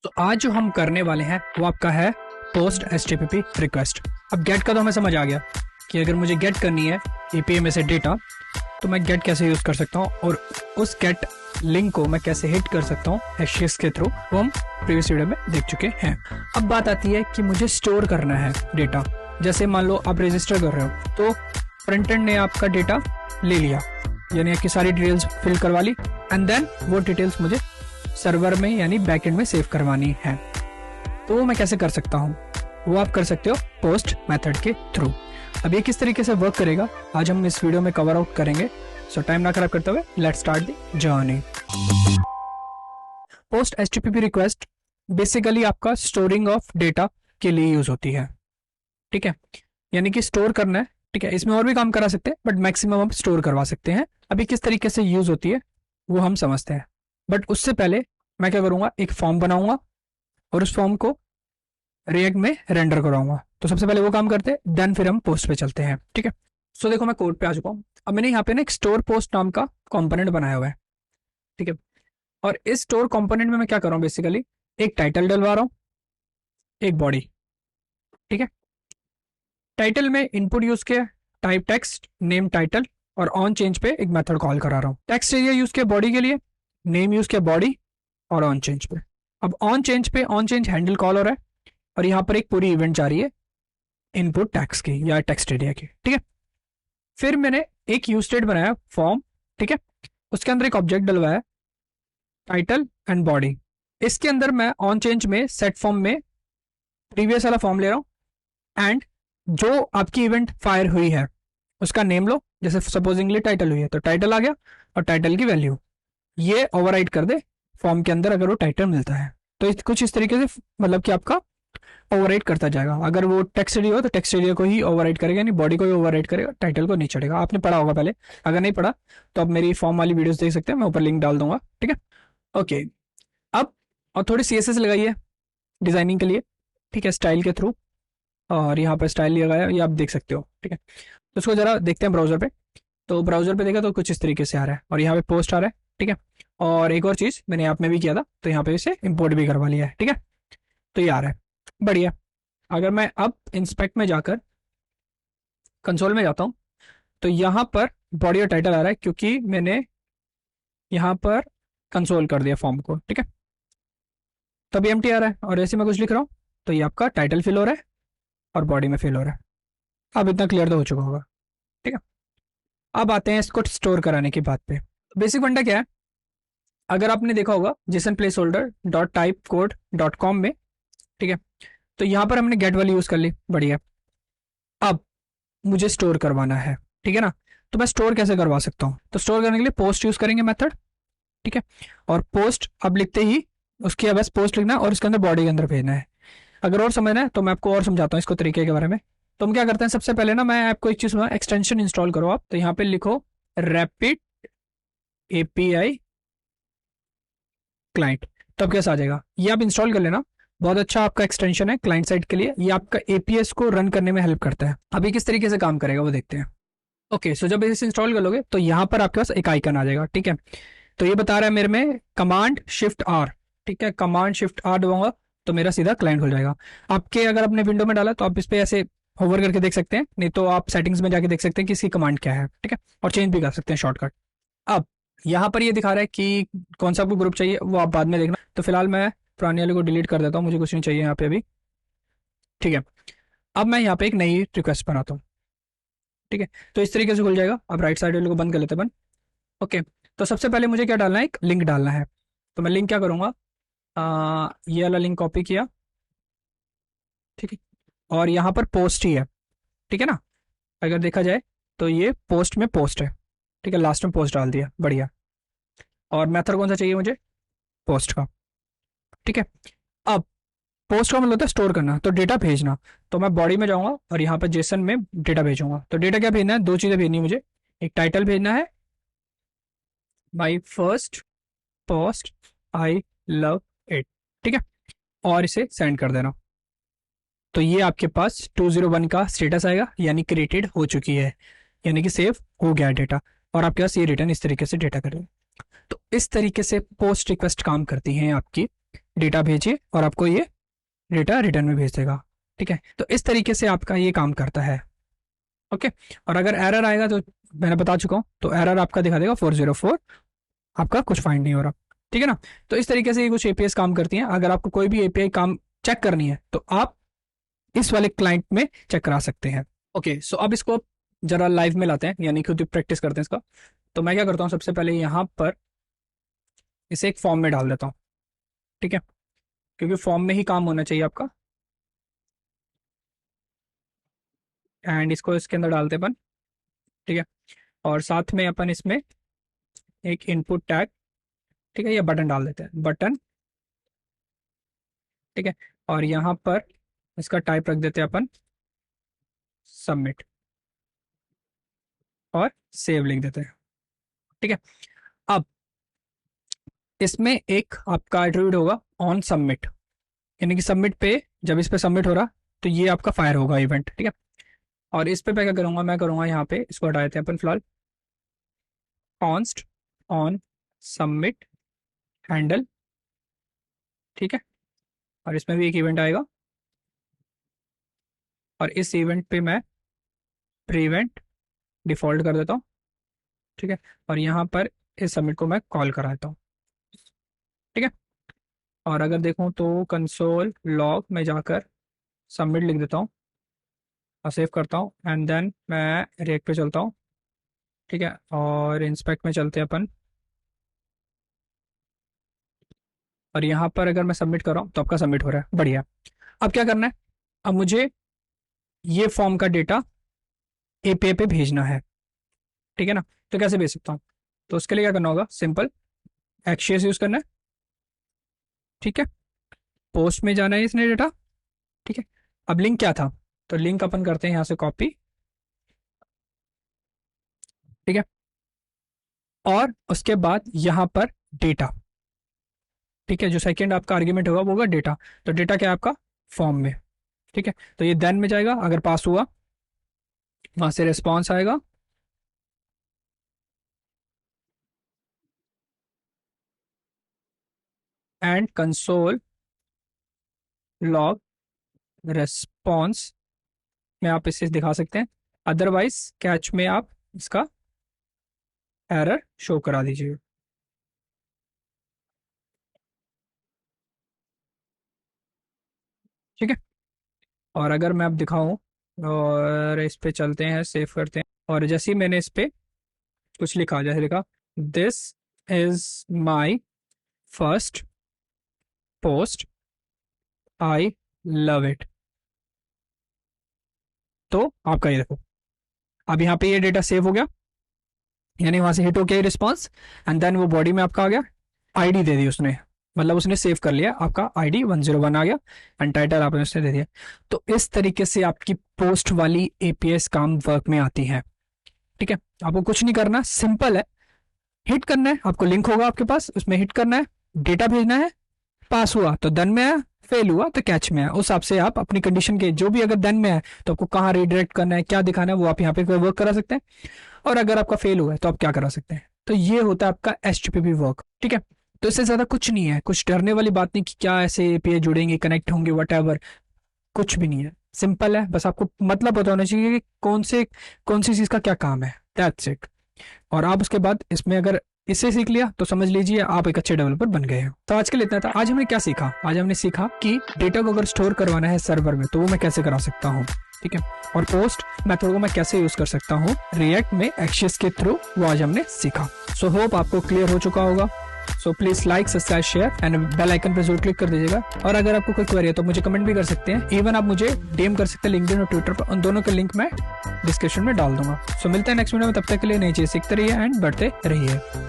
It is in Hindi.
तो आज जो हम करने वाले हैं वो आपका है पोस्ट HTTP रिक्वेस्ट। अब गेट का तो हमें समझ आ गया कि अगर मुझे गेट करनी है API में से डेटा तो मैं गेट कैसे यूज कर सकता हूँ और उस गेट लिंक को मैं कैसे हिट कर सकता हूँ हैशेस के थ्रू, वो हम प्रीवियस वीडियो में देख चुके हैं। अब बात आती है कि मुझे स्टोर करना है डेटा। जैसे मान लो आप रजिस्टर कर रहे हो तो फ्रंट एंड ने आपका डेटा ले लिया, यानी आपकी सारी डिटेल्स फिल करवा ली एंड देन वो डिटेल्स मुझे सर्वर में यानी बैकएंड में सेव करवानी है। तो वो मैं कैसे कर सकता हूँ, वो आप कर सकते हो पोस्ट मेथड के थ्रू। अब ये किस तरीके से वर्क करेगा आज हम इस वीडियो में कवर आउट करेंगे। सो टाइम ना खराब करते हुए let's start the journey. Post HTTP request basically आपका स्टोरिंग ऑफ डेटा के लिए यूज होती है, ठीक है, यानी कि स्टोर करना है, ठीक है। इसमें और भी काम करा सकते हैं बट मैक्सिमम हम स्टोर करवा सकते हैं। अभी किस तरीके से यूज होती है वो हम समझते हैं, बट उससे पहले मैं क्या करूंगा, एक फॉर्म बनाऊंगा और उस फॉर्म को रिएक्ट में रेंडर कराऊंगा। तो सबसे पहले वो काम करते हैं, देन फिर हम पोस्ट पे चलते हैं, ठीक है। सो देखो मैं कोड पे आ चुका हूँ। अब मैंने यहाँ पे ना एक स्टोर पोस्ट नाम का कंपोनेंट बनाया हुआ है, ठीक है। और इस स्टोर कंपोनेंट में मैं क्या कर रहा हूँ, बेसिकली एक टाइटल डलवा रहा हूँ, एक बॉडी, ठीक है। टाइटल में इनपुट यूज किया, टाइप टेक्स्ट, नेम टाइटल, और ऑन चेंज पे एक मेथड कॉल करा रहा हूँ। टेक्स्ट एरिया यूज किया बॉडी के लिए, नेम यूज किया बॉडी, और ऑन चेंज पे। अब ऑन चेंज पे ऑन चेंज हैंडल कॉल हो रहा है और यहाँ पर एक पूरी इवेंट जा रही है इनपुट टैक्स की या टेक्स्ट एरिया की, ठीक है। फिर मैंने एक यूज स्टेट बनाया फॉर्म, ठीक है, उसके अंदर एक ऑब्जेक्ट डलवाया टाइटल एंड बॉडी। इसके अंदर मैं ऑन चेंज में सेट फॉर्म में प्रीवियस वाला फॉर्म ले रहा हूँ एंड जो आपकी इवेंट फायर हुई है उसका नेम लो। जैसे सपोजिंगली टाइटल हुई है तो टाइटल आ गया और टाइटल की वैल्यू ये ओवरराइड कर दे फॉर्म के अंदर अगर वो टाइटल मिलता है तो कुछ इस तरीके से मतलब कि आपका ओवरराइड करता जाएगा। अगर वो टेक्स्ट एरिया हो तो टेक्स्ट एरिया को ही ओवरराइड करेगा, यानी बॉडी को ही ओवरराइड करेगा, टाइटल को नहीं चढ़ेगा। आपने पढ़ा होगा पहले, अगर नहीं पढ़ा तो आप मेरी फॉर्म वाली वीडियोस देख सकते हैं, मैं ऊपर लिंक डाल दूंगा, ठीक है। ओके, अब और थोड़ी CSS लगाइए डिजाइनिंग के लिए, ठीक है, स्टाइल के थ्रू। और यहाँ पर स्टाइल लगाया, ये आप देख सकते हो, ठीक है। तो उसको जरा देखते हैं ब्राउजर पे। तो ब्राउजर पे देखा तो कुछ इस तरीके से आ रहा है और यहाँ पे पोस्ट आ रहा है, ठीक है। और एक और चीज मैंने ऐप में भी किया था तो यहाँ पे इसे इंपोर्ट भी करवा लिया है, ठीक है। तो ये आ रहा है, बढ़िया। अगर मैं अब इंस्पेक्ट में जाकर कंसोल में जाता हूँ तो यहाँ पर बॉडी और टाइटल आ रहा है क्योंकि मैंने यहाँ पर कंसोल कर दिया फॉर्म को, ठीक है। तभी एम्प्टी आ रहा है और ऐसे मैं कुछ लिख रहा हूँ तो ये आपका टाइटल फिल हो रहा है और बॉडी में फिल हो रहा है। अब इतना क्लियर तो हो चुका होगा, ठीक है। अब आते हैं इसको स्टोर कराने की बात पे। बेसिक फंडा क्या है, अगर आपने देखा होगा Jason place holder dot type code dot com में, ठीक है, तो यहाँ पर हमने गेट वाली यूज कर ली, बढ़िया। अब मुझे स्टोर करवाना है, ठीक है ना। तो मैं स्टोर कैसे करवा सकता हूँ, तो स्टोर करने के लिए पोस्ट यूज करेंगे मेथड, ठीक है। और पोस्ट अब लिखते ही उसके बस पोस्ट लिखना है और उसके अंदर बॉडी के अंदर भेजना है। अगर और समझना है तो मैं आपको और समझाता हूँ इसको तरीके के बारे में। तो हम क्या करते हैं, सबसे पहले ना मैं आपको एक चीज एक्सटेंशन इंस्टॉल करो आप, तो यहाँ पे लिखो रैपिड API क्लाइंट, तब कैसा आ जाएगा, ये आप इंस्टॉल कर लेना। बहुत अच्छा आपका एक्सटेंशन है क्लाइंट साइड के लिए, ये आपका APS को रन करने में हेल्प करता है। अभी किस तरीके से काम करेगा वो देखते हैं। ओके, सो जब इसे इंस्टॉल कर लोगे तो यहाँ पर आपके पास एक आइकन आ जाएगा, ठीक है। तो ये बता रहा है मेरे में कमांड शिफ्ट R, ठीक है, कमांड शिफ्ट R दबाऊंगा तो मेरा सीधा क्लाइंट खुल जाएगा। आपके अगर अपने विंडो में डाला तो आप इस पे ऐसे होवर करके देख सकते हैं, नहीं तो आप सेटिंग्स में जाके देख सकते हैं कि इसकी कमांड क्या है, ठीक है, और चेंज भी कर सकते हैं शॉर्टकट। अब यहाँ पर ये दिखा रहा है कि कौन सा आपको ग्रुप चाहिए, वो आप बाद में देखना। तो फिलहाल मैं पुराने वाले को डिलीट कर देता हूँ, मुझे कुछ नहीं चाहिए यहाँ पे अभी, ठीक है। अब मैं यहाँ पे एक नई रिक्वेस्ट बनाता हूँ, ठीक है। तो इस तरीके से खुल जाएगा। अब राइट साइड वाले को बंद कर लेते हैं बंद। ओके, तो सबसे पहले मुझे क्या डालना है, एक लिंक डालना है। तो मैं लिंक क्या करूँगा, ये वाला लिंक कॉपी किया, ठीक है, और यहाँ पर पोस्ट ही है, ठीक है ना। अगर देखा जाए तो ये पोस्ट में पोस्ट है, ठीक है, लास्ट में पोस्ट डाल दिया, बढ़िया। और मेथड कौन सा चाहिए मुझे, पोस्ट का, ठीक है। अब पोस्ट का मतलब होता है स्टोर करना, तो डेटा भेजना। तो मैं बॉडी में जाऊंगा और यहाँ पर जेसन में डेटा भेजूंगा। तो डेटा क्या भेजना है, दो चीजें भेजनी है मुझे, एक टाइटल भेजना है my first post I love it, ठीक है, और इसे सेंड कर देना। तो ये आपके पास 201 का स्टेटस आएगा, यानी क्रिएटेड हो चुकी है, यानी कि सेव हो गया डेटा, और आपके पास ये रिटर्न इस तरीके से डेटा करेगा। तो इस तरीके से पोस्ट रिक्वेस्ट काम करती हैं आपकी डेटा भेजिए और आपको ये डेटा रिटर्न में भेज देगा। ठीक है, तो इस तरीके से आपका ये काम करता है। ओके, और अगर एरर आएगा तो मैंने बता चुका हूँ, तो एरर आपका दिखा देगा 404, आपका कुछ फाइंड नहीं हो रहा। ठीक है ना, तो इस तरीके से ये कुछ एपीआई काम करती हैं। अगर आपको कोई भी एपीआई काम चेक करनी है तो आप इस वाले क्लाइंट में चेक करा सकते हैं। ओके, सो अब इसको जरा लाइव में लाते हैं, यानी खुद प्रैक्टिस करते हैं इसका। तो मैं क्या करता हूँ, सबसे पहले यहाँ पर इसे एक फॉर्म में डाल देता हूँ। ठीक है, क्योंकि फॉर्म में ही काम होना चाहिए आपका। एंड इसको इसके अंदर डालते हैं अपन। ठीक है, और साथ में अपन इसमें एक इनपुट टैग, ठीक है, ये बटन डाल देते हैं, बटन। ठीक है, और यहाँ पर इसका टाइप रख देते हैं अपन सबमिट, और सेव लिख देते हैं। ठीक है, अब इसमें एक आपका एट्रीब्यूट होगा ऑन सबमिट, यानी कि सबमिट पे जब इस पे सबमिट हो रहा तो ये आपका फायर होगा इवेंट। ठीक है, और इस पे मैं क्या करूंगा, मैं करूंगा यहाँ पे इसको हटा देते हैं अपन फिलहाल, कॉन्स्ट ऑन सबमिट हैंडल। ठीक है, और इसमें भी एक इवेंट आएगा, और इस इवेंट पे मैं प्रीवेंट डिफॉल्ट कर देता हूँ। ठीक है, और यहाँ पर इस सबमिट को मैं कॉल करा देता हूँ। ठीक है, और अगर देखूँ तो कंसोल लॉग में जाकर सबमिट लिख देता हूँ और सेव करता हूँ, एंड देन मैं रिएक्ट पे चलता हूँ। ठीक है, और इंस्पेक्ट में चलते हैं अपन, और यहाँ पर अगर मैं सबमिट कर रहा हूँ तो आपका सबमिट हो रहा है, बढ़िया। अब क्या करना है, अब मुझे ये फॉर्म का डेटा एपीआई पे भेजना है। ठीक है ना, तो कैसे भेज सकता हूँ, तो उसके लिए क्या करना होगा, सिंपल एक्शियस यूज करना है। ठीक है, पोस्ट में जाना है इसने डेटा। ठीक है, अब लिंक क्या था, तो लिंक अपन करते हैं यहाँ से कॉपी। ठीक है, और उसके बाद यहाँ पर डेटा। ठीक है, जो सेकंड आपका आर्ग्यूमेंट होगा वो होगा डेटा, तो डेटा क्या है आपका फॉर्म में। ठीक है, तो ये देन में जाएगा, अगर पास हुआ वहां से रिस्पॉन्स आएगा, एंड कंसोल लॉग रिस्पॉन्स में आप इसे दिखा सकते हैं, अदरवाइज कैच में आप इसका एरर शो करा दीजिए। ठीक है, और अगर मैं अब दिखाऊं और इस पे चलते हैं, सेव करते हैं, और जैसे ही मैंने इस पे कुछ लिखा, जैसे लिखा this is my first post, I love it, तो आपका ये देखो, अब यहाँ पे ये डेटा सेव हो गया, यानी वहां से हिट हो गया रिस्पॉन्स, एंड देन वो बॉडी में आपका आ गया, आईडी दे दी उसने, मतलब उसने सेव कर लिया, आपका आईडी 101 आ गया, एंड टाइटल आपने उसने दे दिया। तो इस तरीके से आपकी पोस्ट वाली एपीएस काम वर्क में आती है। ठीक है, आपको कुछ नहीं करना, सिंपल है, हिट करना है, आपको लिंक होगा आपके पास, उसमें हिट करना है, डेटा भेजना है, पास हुआ तो डन में है, फेल हुआ तो कैच में है। उस हिसाब से आप अपनी कंडीशन के जो भी, अगर डन में है तो आपको कहाँ रिडायरेक्ट करना है, क्या दिखाना है, वो आप यहाँ पे वर्क करा सकते हैं, और अगर आपका फेल हुआ है तो आप क्या करा सकते हैं। तो ये होता है आपका एचटीटीपी वर्क। ठीक है, तो इससे ज्यादा कुछ नहीं है, कुछ डरने वाली बात नहीं कि क्या ऐसे एपीआई जुड़ेंगे, कनेक्ट होंगे, वट कुछ भी नहीं है, सिंपल है, बस आपको मतलब पता होना चाहिए कि कौन सी चीज का क्या काम है, दैट्स इट। और आप उसके बाद इसमें अगर इसे सीख लिया तो समझ लीजिए आप एक अच्छे डेवलपर बन गए हो। तो आज के लिए इतना था। आज हमने क्या सीखा, आज हमने सीखा कि डेटा को अगर स्टोर करवाना है सर्वर में तो वो मैं कैसे करा सकता हूँ। ठीक है, और पोस्ट मेथड को मैं कैसे यूज कर सकता हूँ रिएक्ट में एक्शियस के थ्रू, वो आज हमने सीखा। सो होप आपको क्लियर हो चुका होगा। So please like, subscribe, share and bell icon पर जरूर क्लिक कर दीजिएगा। और अगर आपको कोई क्वेरी है तो मुझे कमेंट भी कर सकते हैं, इवन आप मुझे डीएम कर सकते हैं लिंक्डइन और ट्विटर पर, उन दोनों के लिंक मैं डिस्क्रिप्शन में डाल दूंगा। सो मिलते हैं नेक्स्ट वीडियो में, तब तक के लिए नई चीज सीखते रहिए एंड बढ़ते रहिए।